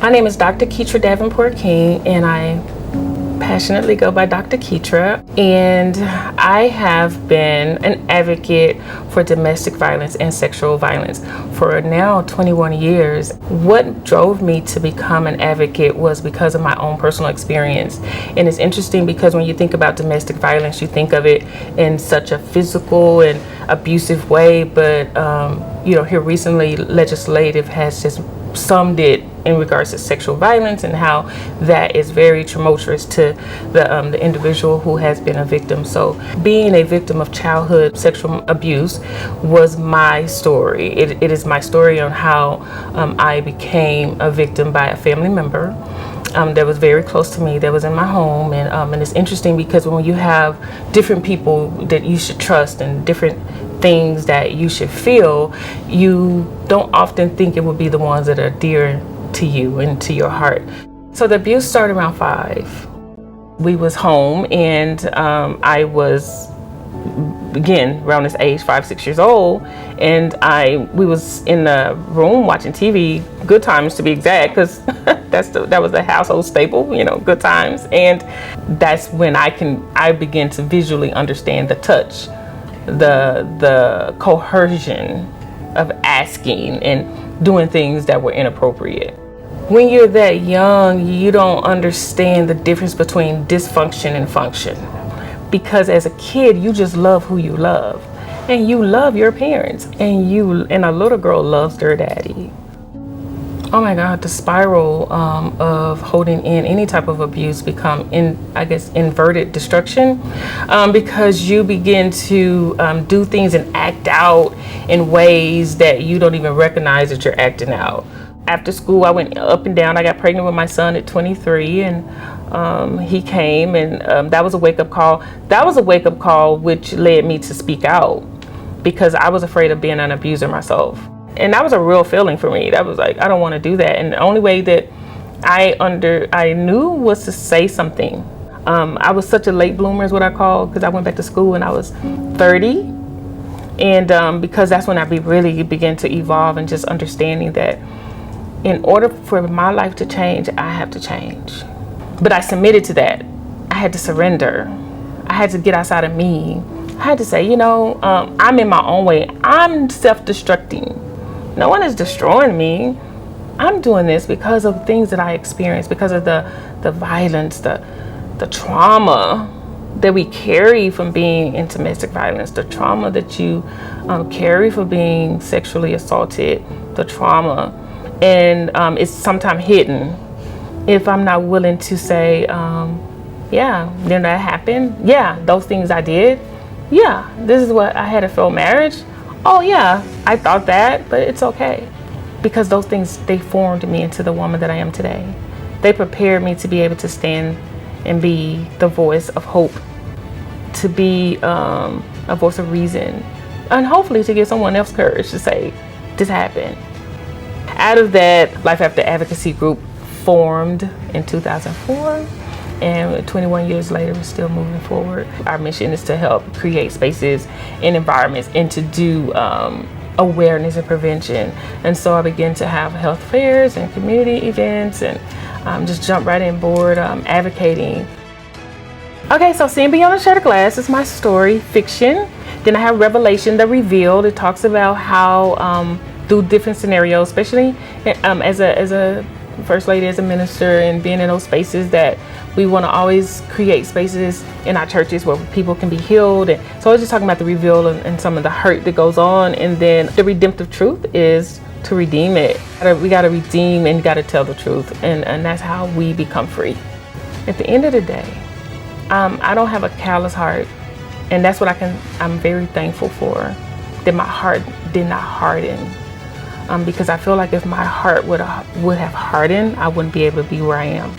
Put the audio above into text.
My name is Dr. Ketra Davenport-King, and I passionately go by Dr. Ketra, and I have been an advocate for domestic violence and sexual violence for now 21 years. What drove me to become an advocate was because of my own personal experience. And it's interesting because when you think about domestic violence, you think of it in such a physical and abusive way, but here recently legislative has just summed it in regards to sexual violence and how that is very tumultuous to the individual who has been a victim. So being a victim of childhood sexual abuse was my story. It is my story on how I became a victim by a family member that was very close to me, that was in my home. And it's interesting because when you have different people that you should trust and different things that you should feel, you don't often think it would be the ones that are dear to you and to your heart. So the abuse started around 5. We was home, and I was, again, around this age, 5, 6 years old, and we was in the room watching TV, Good Times to be exact, because that was the household staple, Good Times. And that's when I began to visually understand the touch, the coercion of asking and doing things that were inappropriate. When you're that young, you don't understand the difference between dysfunction and function, because as a kid you just love who you love, and you love your parents, and a little girl loves their daddy. Oh my God, the spiral of holding in any type of abuse become inverted destruction, because you begin to do things and act out in ways that you don't even recognize that you're acting out. After school, I went up and down. I got pregnant with my son at 23, and he came, and that was a wake-up call. That was a wake-up call which led me to speak out, because I was afraid of being an abuser myself. And that was a real feeling for me. That was like, I don't want to do that. And the only way that I knew was to say something. I was such a late bloomer is what I call, because I went back to school when I was 30. And because that's when I really began to evolve, and just understanding that in order for my life to change, I have to change. But I submitted to that. I had to surrender. I had to get outside of me. I had to say, I'm in my own way. I'm self-destructing. No one is destroying me. I'm doing this because of things that I experienced, because of the violence, the trauma that we carry from being in domestic violence, the trauma that you carry from being sexually assaulted, the trauma. And it's sometimes hidden. If I'm not willing to say, then that happened. Yeah, those things I did. Yeah, this is what I had a failed marriage. Oh yeah, I thought that, but it's okay. Because those things, they formed me into the woman that I am today. They prepared me to be able to stand and be the voice of hope, to be a voice of reason, and hopefully to give someone else courage to say, this happened. Out of that, Life After Advocacy group formed in 2004. And 21 years later, we're still moving forward. Our mission is to help create spaces and environments, and to do awareness and prevention. And so I began to have health fairs and community events, and just jump right in board advocating. Okay, so Seeing Beyond the Shattered Glass is my story, fiction. Then I have Revelation, the Revealed. It talks about how through different scenarios, especially as a first lady, as a minister, and being in those spaces, that we want to always create spaces in our churches where people can be healed. And so I was just talking about the reveal and some of the hurt that goes on. And then the redemptive truth is to redeem it. We got to redeem and got to tell the truth. And that's how we become free. At the end of the day, I don't have a callous heart. And that's what I'm very thankful for, that my heart did not harden. Because I feel like if my heart would have hardened, I wouldn't be able to be where I am.